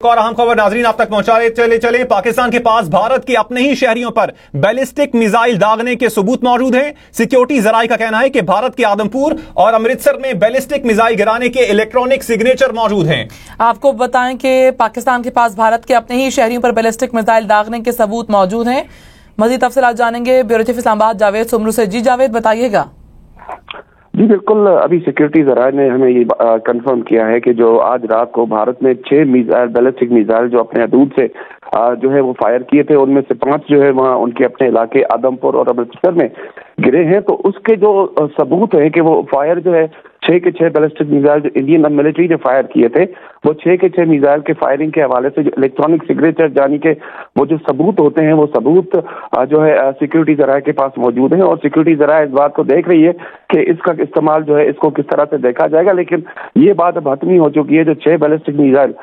और अहम खबर नाजरीन आप तक पहुंचाए चले पाकिस्तान के पास भारत के अपने ही शहरियों पर बैलिस्टिक मिसाइल दागने के सबूत मौजूद हैं। सिक्योरिटी जराये का कहना है कि भारत के आदमपुर और अमृतसर में बैलिस्टिक मिसाइल गिराने के इलेक्ट्रॉनिक सिग्नेचर मौजूद हैं। आपको बताएं कि पाकिस्तान के पास भारत के अपने ही शहरियों पर बैलिस्टिक मिसाइल दागने के सबूत मौजूद हैं। मजीद तफसीलात जानेंगे ब्यूरो चीफ इस्लामाबाद जावेद सुमरू से। जी जावेद, बताइएगा। जी बिल्कुल, अभी सिक्योरिटी जराये ने हमें ये कंफर्म किया है कि जो आज रात को भारत ने 6 बैलिस्टिक मिसाइल जो अपने हदूद से जो है वो फायर किए थे, उनमें से 5 जो है वहाँ उनके अपने इलाके आदमपुर और अमृतसर में गिरे हैं। तो उसके जो सबूत है कि वो फायर जो है 6 के 6 बैलिस्टिक मिसाइल जो इंडियन मिलिट्री ने फायर किए थे, वो 6 के 6 मिसाइल के फायरिंग के हवाले से जो इलेक्ट्रॉनिक सिग्नेचर यानी कि वो जो सबूत होते हैं, वो सबूत जो है सिक्योरिटी जराये के पास मौजूद है। और सिक्योरिटी जराये इस बात को देख रही है कि इसका इस्तेमाल जो है इसको किस तरह से देखा जाएगा। लेकिन ये बात अब हतमी हो चुकी है, जो 6 बैलिस्टिक मिसाइल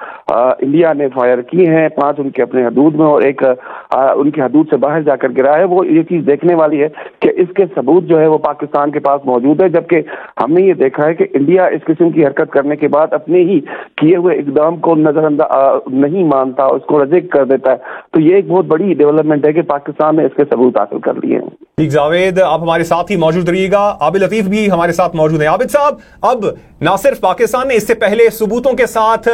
इंडिया ने फायर किए हैं, 5 उनके अपने हदूद में और एक उनके हदूद से बाहर जाकर गिरा है। वो ये चीज देखने वाली है कि इसके सबूत जो है वो पाकिस्तान के पास मौजूद है, जबकि हमने ये देखा है कि इंडिया इस किस्म की हरकत करने के बाद अपने ही किए हुए इकदाम को नजरअंदाज नहीं मानता, उसको रद्द कर देता है। तो ये एक बहुत बड़ी डेवलपमेंट है कि पाकिस्तान ने इसके सबूत हासिल कर लिए हैं। ठीक जावेद, आप हमारे साथ ही मौजूद रहिएगा। आबिद लतीफ भी हमारे साथ मौजूद है। आबिद साहब, अब ना सिर्फ पाकिस्तान ने इससे पहले सबूतों के साथ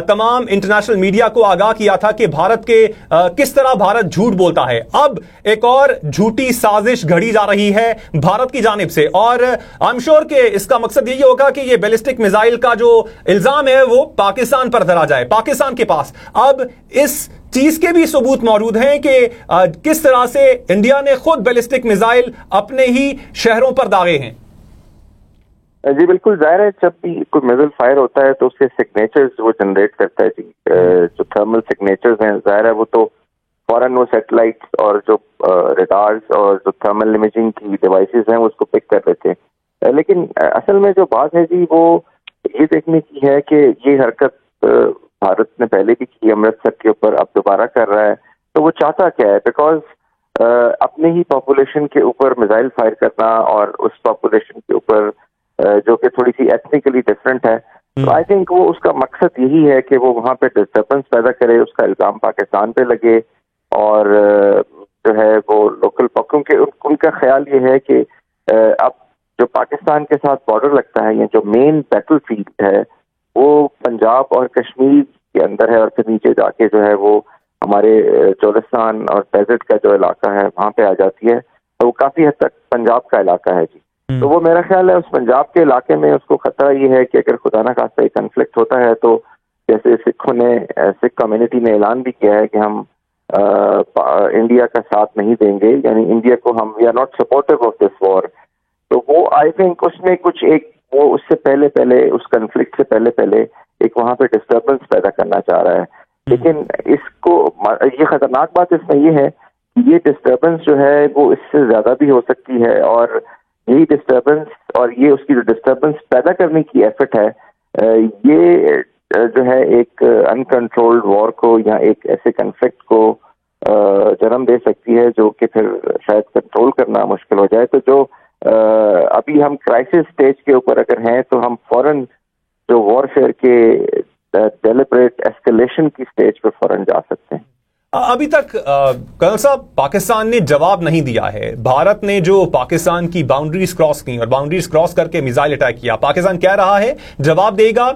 तमाम इंटरनेशनल मीडिया को आगाह किया था कि भारत के किस तरह भारत झूठ बोलता है, अब एक और झूठी साजिश घड़ी जा रही है भारत की जानिब से। और आई एम श्योर कि इसका मकसद यही होगा कि ये बैलिस्टिक मिसाइल का जो इल्जाम है वो पाकिस्तान पर धरा जाए। पाकिस्तान के पास अब इस चीज के भी सबूत मौजूद हैं कि किस तरह से इंडिया ने खुद बैलिस्टिक मिसाइल अपने ही शहरों पर दागे हैं। जी बिल्कुल, जाहिर है जब भी कोई मिसाइल फायर होता है तो उसके सिग्नेचर्स वो जनरेट करता है जी। जो थर्मल सिग्नेचर्स हैं, जाहिर है वो तो फौरन वो सैटेलाइट्स और जो रडार्स और जो थर्मल इमेजिंग की डिवाइसेस हैं वो उसको पिक कर लेते हैं। लेकिन असल में जो बात है जी वो ये देखने की है कि ये हरकत भारत ने पहले भी की अमृतसर के ऊपर, अब दोबारा कर रहा है। तो वो चाहता क्या है? बिकॉज अपने ही पॉपुलेशन के ऊपर मिसाइल फायर करना और उस पॉपुलेशन के ऊपर जो कि थोड़ी सी एथनिकली डिफरेंट है, तो आई थिंक वो उसका मकसद यही है कि वो वहाँ पे डिस्टर्बेंस पैदा करे, उसका इल्जाम पाकिस्तान पे लगे और जो है वो लोकल क्योंकि उनका ख्याल ये है कि अब जो पाकिस्तान के साथ बॉर्डर लगता है, ये जो मेन बैटल फील्ड है वो पंजाब और कश्मीर के अंदर है और फिर नीचे जाके जो है वो हमारे चोलिस्तान और डेजर्ट का जो इलाका है वहाँ पे आ जाती है। तो वो काफी हद तक पंजाब का इलाका है जी। तो वो मेरा ख्याल है उस पंजाब के इलाके में उसको खतरा ये है कि अगर खुदा ना खास्ता कन्फ्लिक्ट होता है तो जैसे सिख कम्युनिटी ने ऐलान भी किया है कि हम इंडिया का साथ नहीं देंगे, यानी इंडिया को हम we are not supportive of this war. तो वो आई थिंक उसमें कुछ एक वो उससे पहले उस कन्फ्लिक्ट से पहले एक वहाँ पे डिस्टर्बेंस पैदा करना चाह रहा है। लेकिन इसको ये खतरनाक बात इसमें ये है कि ये डिस्टर्बेंस जो है वो इससे ज्यादा भी हो सकती है और यही डिस्टर्बेंस और ये उसकी जो डिस्टर्बेंस पैदा करने की एफर्ट है ये जो है एक अनकंट्रोल्ड वॉर को या एक ऐसे कन्फ्लिक्ट को जन्म दे सकती है जो कि फिर शायद कंट्रोल करना मुश्किल हो जाए। तो जो अभी हम क्राइसिस स्टेज के ऊपर अगर हैं तो हम फौरन जो वॉरफेयर के डेलिब्रेट एस्केलेशन की स्टेज पे फौरन जा सकते हैं। अभी तक कर्नल साहब पाकिस्तान ने जवाब नहीं दिया है। भारत ने जो पाकिस्तान की बाउंड्रीज क्रॉस की और बाउंड्रीज क्रॉस करके मिसाइल अटैक किया, पाकिस्तान कह रहा है जवाब देगा।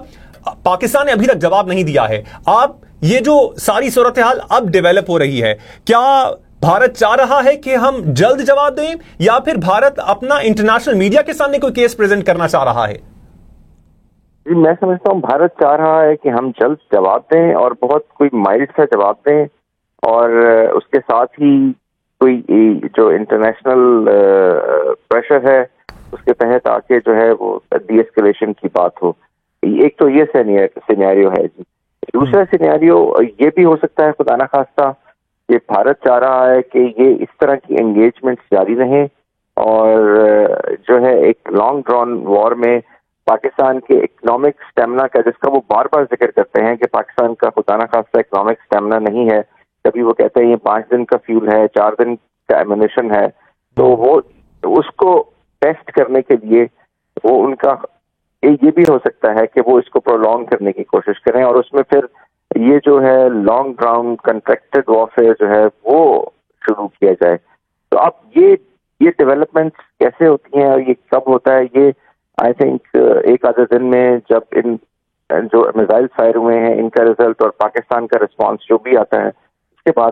पाकिस्तान ने अभी तक जवाब नहीं दिया है। आप ये जो सारी सूरत हाल अब डेवलप हो रही है, क्या भारत चाह रहा है कि हम जल्द जवाब दें या फिर भारत अपना इंटरनेशनल मीडिया के सामने कोई केस प्रेजेंट करना चाह रहा है? मैं समझता हूँ भारत चाह रहा है कि हम जल्द जवाब दें और बहुत कोई माइल्ड सा जवाब दें और उसके साथ ही कोई जो इंटरनेशनल प्रेशर है उसके तहत आके जो है वो डी एस्केलेशन की बात हो। एक तो ये सिनेरियो है जी। दूसरा सिनेरियो ये भी हो सकता है खुदा ना खास्ता कि भारत चाह रहा है कि ये इस तरह की एंगेजमेंट जारी रहें और जो है एक लॉन्ग ड्रॉन वॉर में पाकिस्तान के इकोनॉमिक स्टेमिना का, जिसका वो बार बार जिक्र करते हैं कि पाकिस्तान का खुदा ना खास्ता इकोनॉमिक स्टेमिना नहीं है। कभी वो कहते हैं ये 5 दिन का फ्यूल है, 4 दिन का एमिनेशन है, तो वो उसको टेस्ट करने के लिए वो उनका ये भी हो सकता है कि वो इसको प्रोलॉन्ग करने की कोशिश करें और उसमें फिर یہ جو ہے لانگ راؤنڈ کنٹریکٹڈ وارفیئر جو ہے وہ شروع کیا جائے. تو اب یہ ڈیولپمنٹس کیسے ہوتی ہیں اور یہ کب ہوتا ہے, یہ آئی تھنک ایک آدھے دن میں جب ان جو میزائل فائر ہوئے ہیں ان کا رزلٹ اور پاکستان کا رسپانس جو بھی آتا ہے اس کے بعد